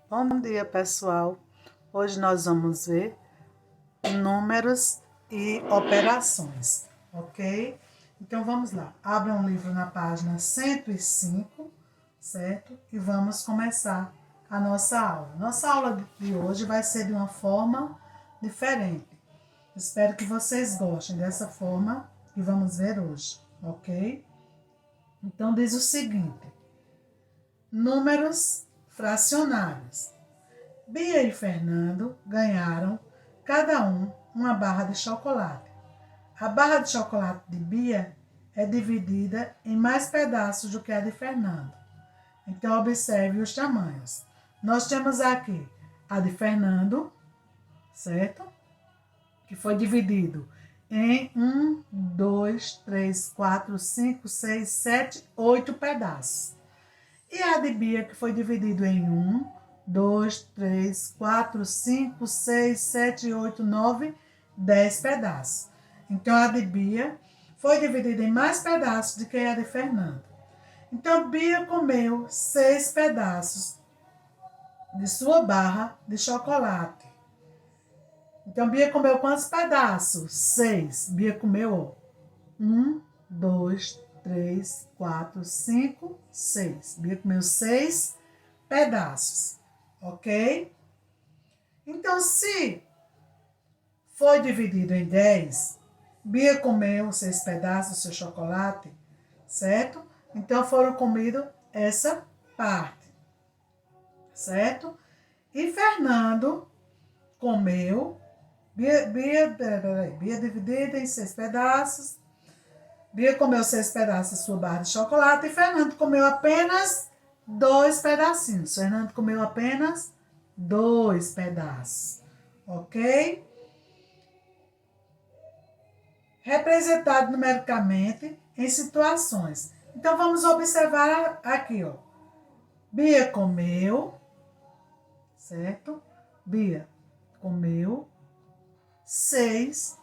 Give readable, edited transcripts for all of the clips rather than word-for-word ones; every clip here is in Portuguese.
Bom dia, pessoal. Hoje nós vamos ver números e operações, ok? Então vamos lá. Abra um livro na página 105, certo? E vamos começar a nossa aula. Nossa aula de hoje vai ser de uma forma diferente. Espero que vocês gostem dessa forma que vamos ver hoje, ok? Então diz o seguinte: números fracionários. Bia e Fernando ganharam cada um uma barra de chocolate. A barra de chocolate de Bia é dividida em mais pedaços do que a de Fernando. Então observe os tamanhos. Nós temos aqui a de Fernando, certo? Que foi dividido em 1, 2, 3, 4, 5, 6, 7, 8 pedaços. E a de Bia, que foi dividido em 1, 2, 3, 4, 5, 6, 7, 8, 9, 10 pedaços. Então, a de Bia foi dividida em mais pedaços do que a de Fernando. Então, Bia comeu 6 pedaços de sua barra de chocolate. Então, Bia comeu quantos pedaços? 6. Bia comeu 1, 2, 3, 4, 5, 6. Bia comeu 6 pedaços, ok? Então, se foi dividido em 10, Bia comeu 6 pedaços do seu chocolate, certo? Então, foram comidos essa parte, certo? E Fernando comeu, Bia dividida em 6 pedaços, Bia comeu 6 pedaços de sua barra de chocolate e Fernando comeu apenas 2 pedacinhos. Fernando comeu apenas 2 pedaços, ok? Representado numericamente em situações. Então, vamos observar aqui, ó. Bia comeu, certo? Bia comeu 6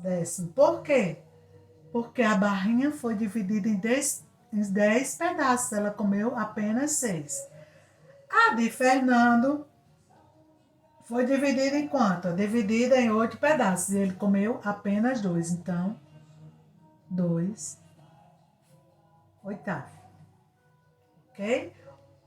décimos. Por quê? Porque a barrinha foi dividida em 10 pedaços. Ela comeu apenas 6. A de Fernando foi dividida em quanto? Dividida em 8 pedaços. E ele comeu apenas 2. Então, 2 oitavos. Ok?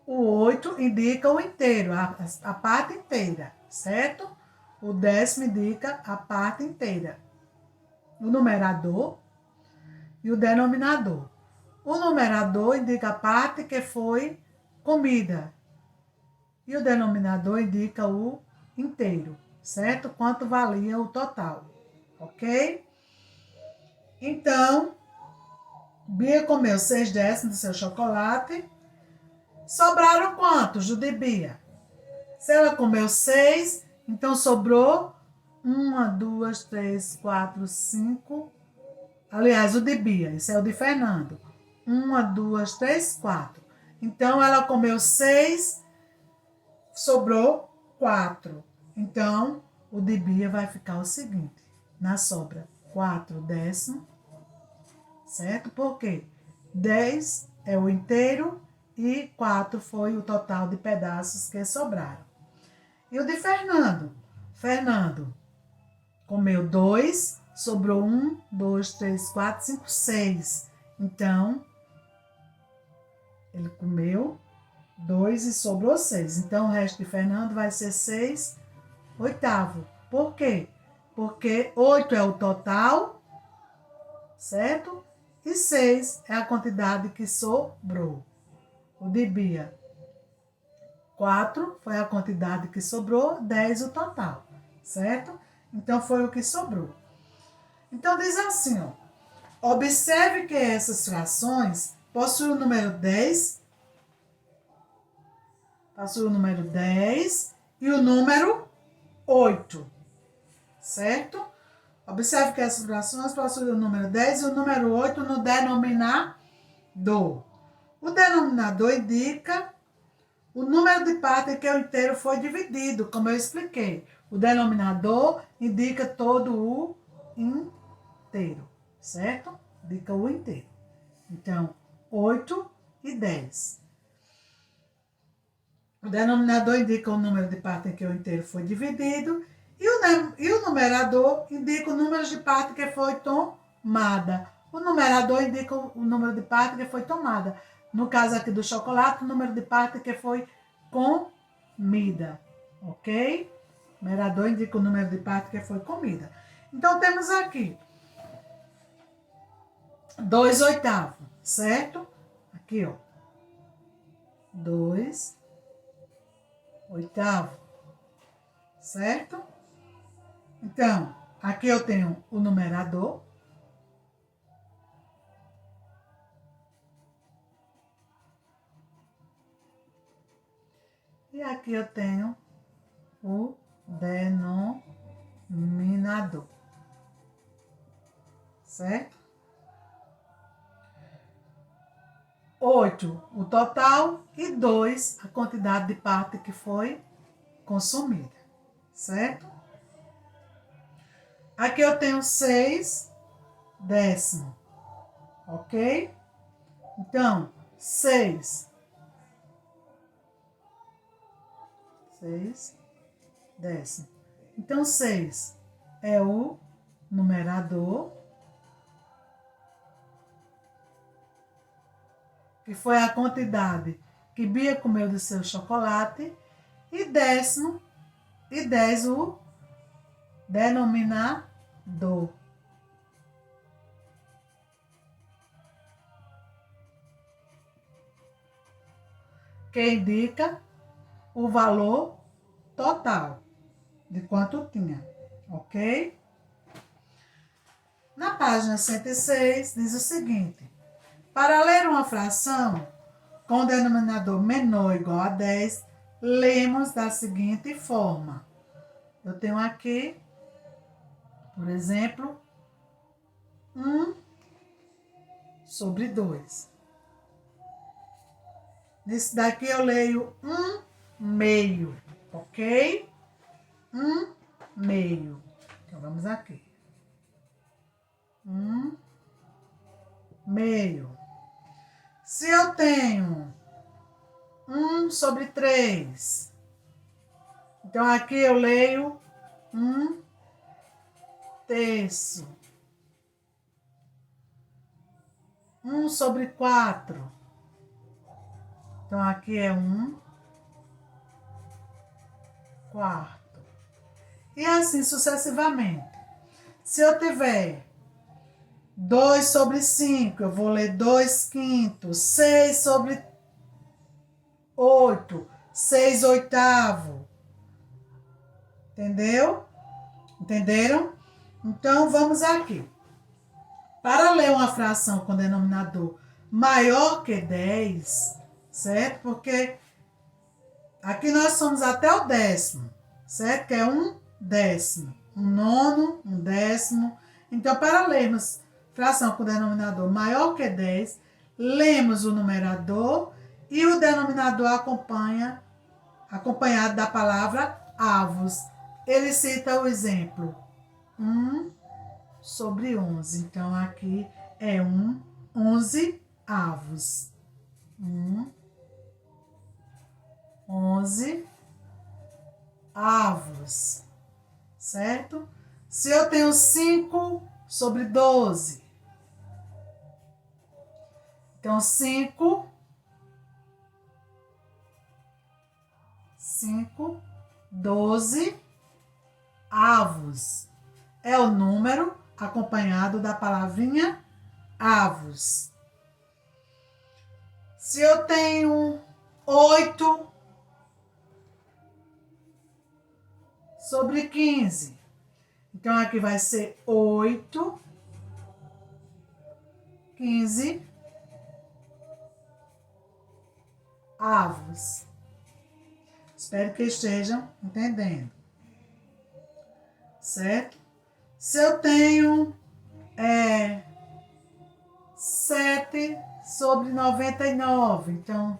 O 8 indica o inteiro, a parte inteira, certo? O décimo indica a parte inteira. O numerador e o denominador. O numerador indica a parte que foi comida. E o denominador indica o inteiro, certo? Quanto valia o total, ok? Então, Bia comeu 6 décimos do seu chocolate. Sobraram quantos do de Bia? Se ela comeu 6, então sobrou 1, 2, 3, 4, 5. Aliás, o de Bia, esse é o de Fernando. 1, 2, 3, 4. Então, ela comeu 6, sobrou 4. Então, o de Bia vai ficar o seguinte: na sobra, 4 décimos, certo? Por quê? 10 é o inteiro e 4 foi o total de pedaços que sobraram. E o de Fernando? Fernando comeu 2, sobrou 1, 2, 3, 4, 5, 6. Então, ele comeu 2 e sobrou 6. Então, o resto de Fernando vai ser 6 oitavo. Por quê? Porque 8 é o total, certo? E 6 é a quantidade que sobrou. O de Bia, 4 foi a quantidade que sobrou, 10 o total, certo? Então, foi o que sobrou. Então, diz assim, ó. Observe que essas frações possuem o número 10, possui o número 10 e o número 8, certo? Observe que essas frações possuem o número 10 e o número 8 no denominador. O denominador indica o número de partes em que o inteiro foi dividido, como eu expliquei. O denominador indica todo o inteiro, certo? Indica o inteiro. Então, 8 e 10. O denominador indica o número de parte em que o inteiro foi dividido e o numerador indica o número de parte que foi tomada. O numerador indica o número de parte que foi tomada. No caso aqui do chocolate, o número de parte que foi comida, ok? O numerador indica o número de parte que foi comida. Então, temos aqui 2/8, certo? Aqui, ó. 2/8, certo? Então, aqui eu tenho o numerador. E aqui eu tenho o denominador, certo? 8, o total, e 2, a quantidade de parte que foi consumida, certo? Aqui eu tenho 6 décimos, ok? Então, 6 décimos. Então, 6 é o numerador, que foi a quantidade que Bia comeu do seu chocolate, e 10 o denominador, que indica o valor total de quanto tinha, ok? Na página 106 diz o seguinte: para ler uma fração com denominador menor ou igual a 10, lemos da seguinte forma. Eu tenho aqui, por exemplo, 1/2. Nesse daqui eu leio 1/2, ok? 1/2. Então, vamos aqui. 1/2. Se eu tenho 1/3, então aqui eu leio 1/3. 1/4. Então aqui é 1/4. E assim sucessivamente. Se eu tiver 2/5, eu vou ler 2/5. 6/8, 6/8. Entendeu? Entenderam? Então, vamos aqui. Para ler uma fração com denominador maior que 10, certo? Porque aqui nós somos até o décimo, certo? Que é 1/10. 1/9, 1/10. Então, para lermos fração com denominador maior que 10, lemos o numerador e o denominador acompanhado da palavra avos. Ele cita o exemplo 1/11. Então, aqui é 11 avos. 11 avos, certo? Se eu tenho 5/12, então 12 avos. É o número acompanhado da palavrinha avos. Se eu tenho 8/15, então aqui vai ser 8/15 avos. Espero que estejam entendendo. Certo? Se eu tenho 7/99, então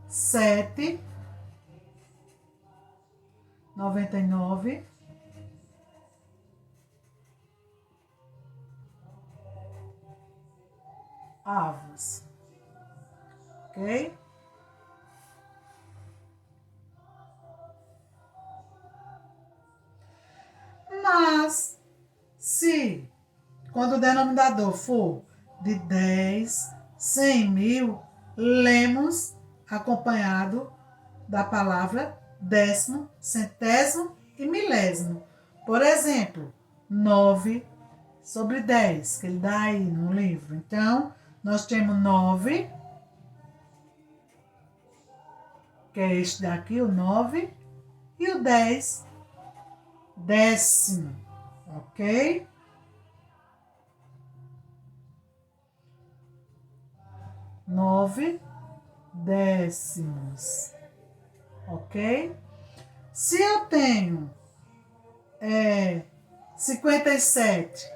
7/99 avos. Ok? ok? Mas, se quando o denominador for de 10, 100 mil, lemos acompanhado da palavra décimo, centésimo e milésimo. Por exemplo, 9 sobre 10, que ele dá aí no livro. Então, nós temos 9, que é este daqui, o 9, e o 10, décimo, ok? 9 décimos, ok? Se eu tenho 57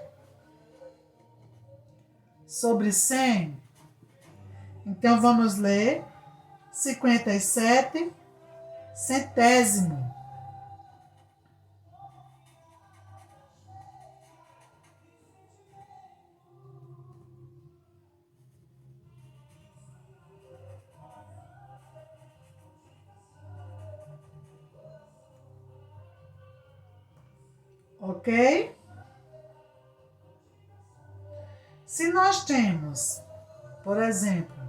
sobre 100, então vamos ler 57 centésimo. Ok? Se nós temos, por exemplo,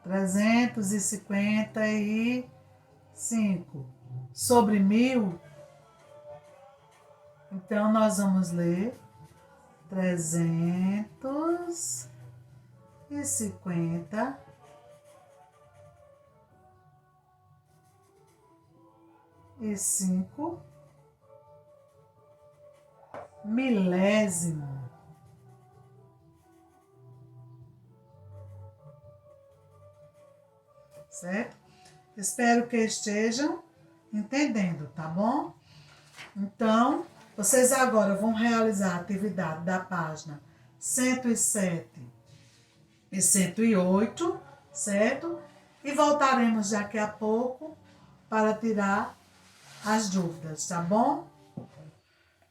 355 sobre 1000, então nós vamos ler 350 e 5 milésimo. Certo? Espero que estejam entendendo, tá bom? Então, vocês agora vão realizar a atividade da página 107 e 108, certo? E voltaremos daqui a pouco para tirar as dúvidas, tá bom?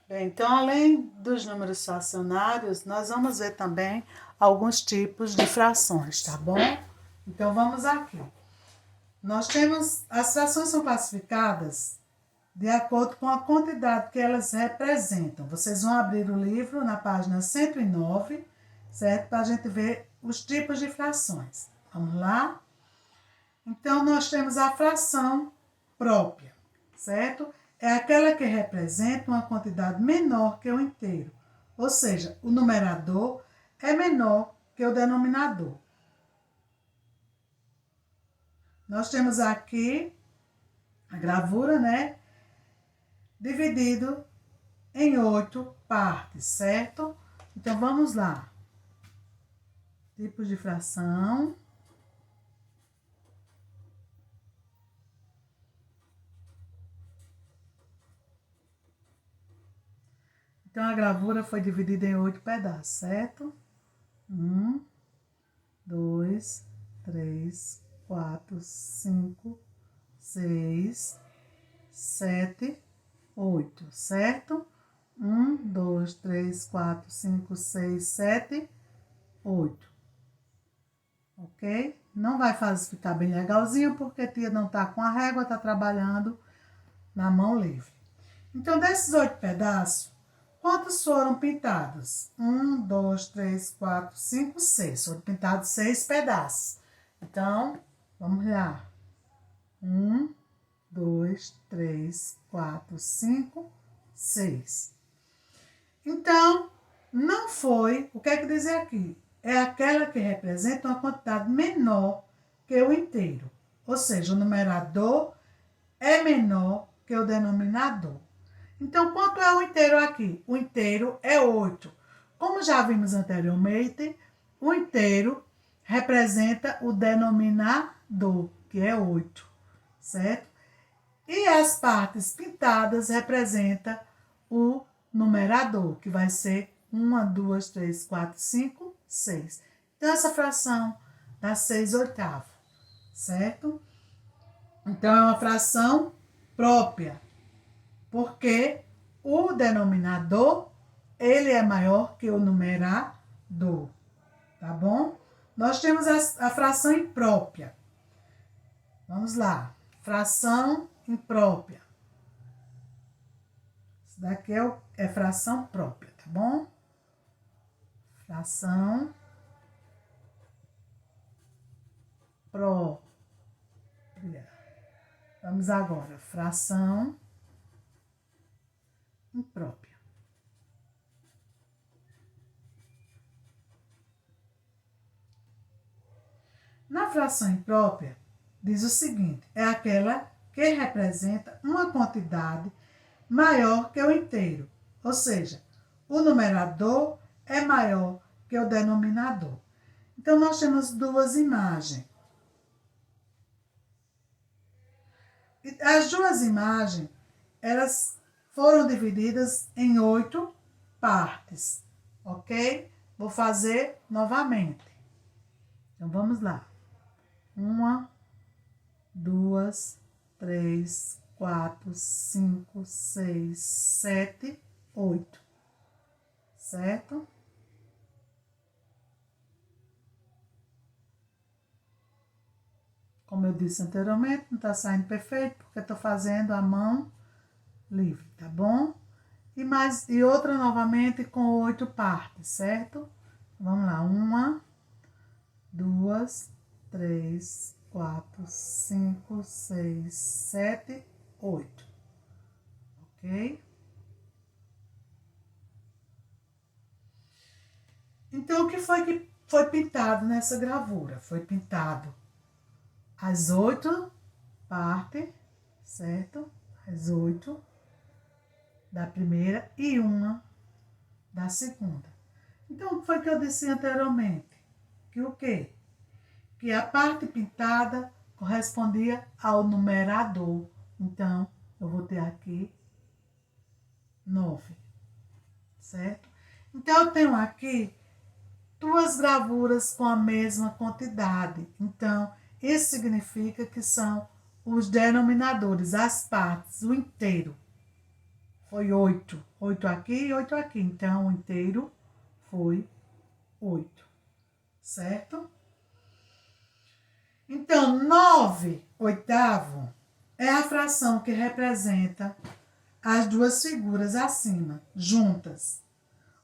Bem, então, além dos números fracionários, nós vamos ver também alguns tipos de frações, tá bom? Então, vamos aqui. Nós temos, as frações são classificadas de acordo com a quantidade que elas representam. Vocês vão abrir o livro na página 109, certo? Para a gente ver os tipos de frações. Vamos lá? Então, nós temos a fração própria, certo? É aquela que representa uma quantidade menor que o inteiro. Ou seja, o numerador é menor que o denominador. Nós temos aqui a gravura, né? Dividido em 8 partes, certo? Então, vamos lá. Tipos de fração. Então, a gravura foi dividida em 8 pedaços, certo? 1, 2, 3, 4, 5, 6, 7, 8, certo? 1, 2, 3, 4, 5, 6, 7, 8. Ok? Não vai ficar bem legalzinho, porque a tia não tá com a régua, tá trabalhando na mão livre. Então, desses 8 pedaços, quantos foram pintados? 1, 2, 3, 4, 5, 6. Foram pintados 6 pedaços. Então, vamos lá. 1, 2, 3, 4, 5, 6. Então, não foi, o que é que diz aqui? É aquela que representa uma quantidade menor que o inteiro. Ou seja, o numerador é menor que o denominador. Então, quanto é o inteiro aqui? O inteiro é 8. Como já vimos anteriormente, o inteiro representa o denominador, que é 8, certo? E as partes pintadas representam o numerador, que vai ser 1, 2, 3, 4, 5, 6. Então, essa fração dá 6 oitavos, certo? Então, é uma fração própria, porque o denominador, ele é maior que o numerador, tá bom? Nós temos a fração imprópria. Vamos lá. Fração imprópria. Isso daqui é fração própria, tá bom? Fração própria. Vamos agora. Fração imprópria. Na fração imprópria, diz o seguinte: é aquela que representa uma quantidade maior que o inteiro, ou seja, o numerador é maior que o denominador. Então, nós temos duas imagens. As duas imagens, elas foram divididas em 8 partes, ok? Vou fazer novamente. Então, vamos lá. 1, 2, 3, 4, 5, 6, 7, 8. Certo? Como eu disse anteriormente, não tá saindo perfeito, porque eu tô fazendo a mão livre, tá bom? E outra novamente com 8 partes, certo? Vamos lá. 1, 2, 3, 4, 5, 6, 7, 8. Ok? Então, o que foi pintado nessa gravura? Foi pintado as 8 partes, certo? As 8 da primeira e uma da segunda. Então, o que foi que eu disse anteriormente? Que o quê? Que a parte pintada correspondia ao numerador. Então, eu vou ter aqui 9, certo? Então, eu tenho aqui 2 gravuras com a mesma quantidade. Então, isso significa que são os denominadores, as partes, o inteiro. Foi 8. 8 aqui e 8 aqui. Então, o inteiro foi 8. Certo? Então, 9 oitavo é a fração que representa as duas figuras acima, juntas.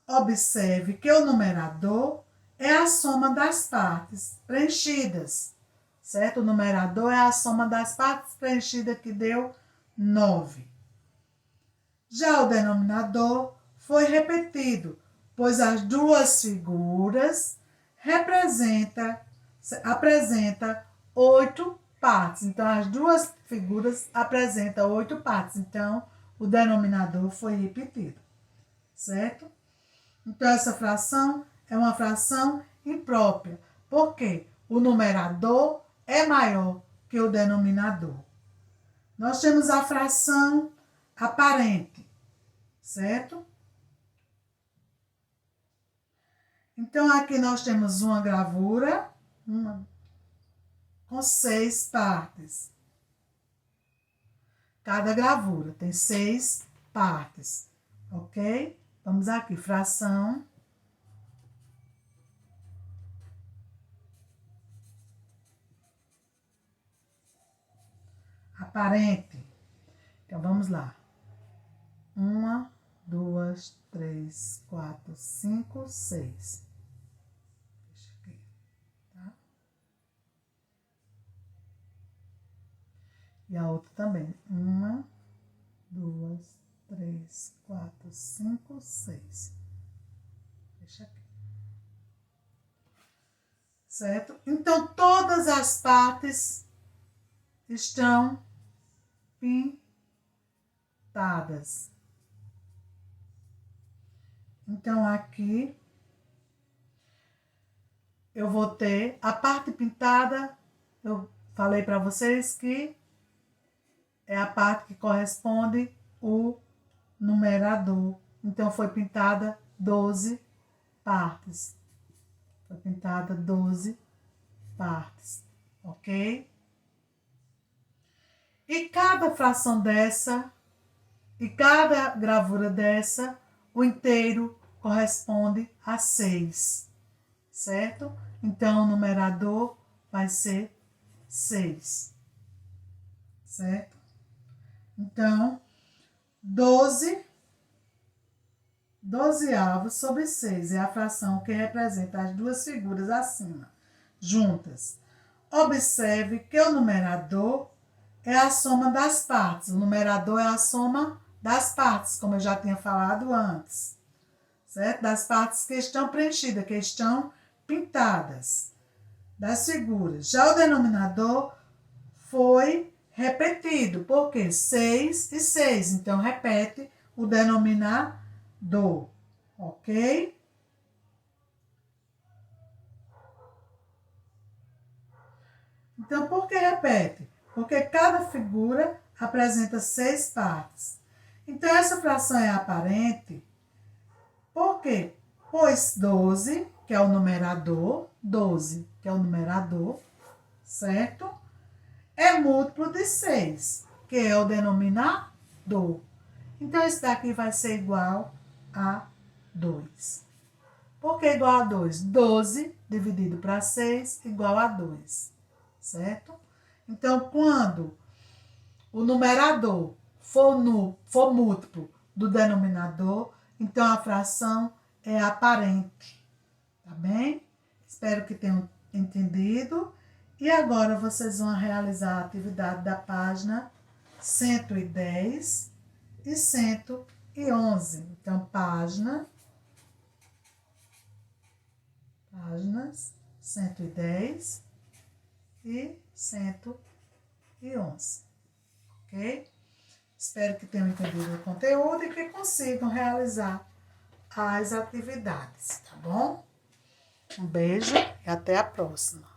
Observe que o numerador é a soma das partes preenchidas, certo? O numerador é a soma das partes preenchidas, que deu 9. Já o denominador foi repetido, pois as duas figuras apresentam 8 partes. Então, as duas figuras apresentam 8 partes. Então, o denominador foi repetido, certo? Então, essa fração é uma fração imprópria. Por quê? O numerador é maior que o denominador. Nós temos a fração aparente, certo? Então, aqui nós temos uma gravura com 6 partes. Cada gravura tem 6 partes, ok? Vamos aqui, fração aparente. Então, vamos lá. 1, 2, 3, 4, 5, 6. Deixa aqui, tá? E a outra também. 1, 2, 3, 4, 5, 6. Deixa aqui. Certo? Então, todas as partes estão pintadas. Então, aqui eu vou ter a parte pintada. Eu falei para vocês que é a parte que corresponde o numerador. Então, foi pintada 12 partes. Foi pintada 12 partes, ok? E cada fração dessa, e cada gravura dessa, o inteiro corresponde a 6, certo? Então, o numerador vai ser 6. certo? Então, 12 avos sobre 6 é a fração que representa as duas figuras acima, juntas. Observe que o numerador é a soma das partes. O numerador é a soma das partes, como eu já tinha falado antes, certo? Das partes que estão preenchidas, que estão pintadas, das figuras. Já o denominador foi repetido, porque 6 e 6, então repete o denominador, ok? Então, por que repete? Porque cada figura apresenta 6 partes. Então, essa fração é aparente. Por quê? Pois 12, que é o numerador, 12, que é o numerador, certo? É múltiplo de 6, que é o denominador. Então, esse daqui vai ser igual a 2. Por que igual a 2? 12 dividido para 6 igual a 2, certo? Então, quando o numerador for múltiplo do denominador, então a fração é aparente, tá bem? Espero que tenham entendido. E agora vocês vão realizar a atividade da página 110 e 111. Então, páginas 110 e 111, ok? Espero que tenham entendido o conteúdo e que consigam realizar as atividades, tá bom? Um beijo e até a próxima.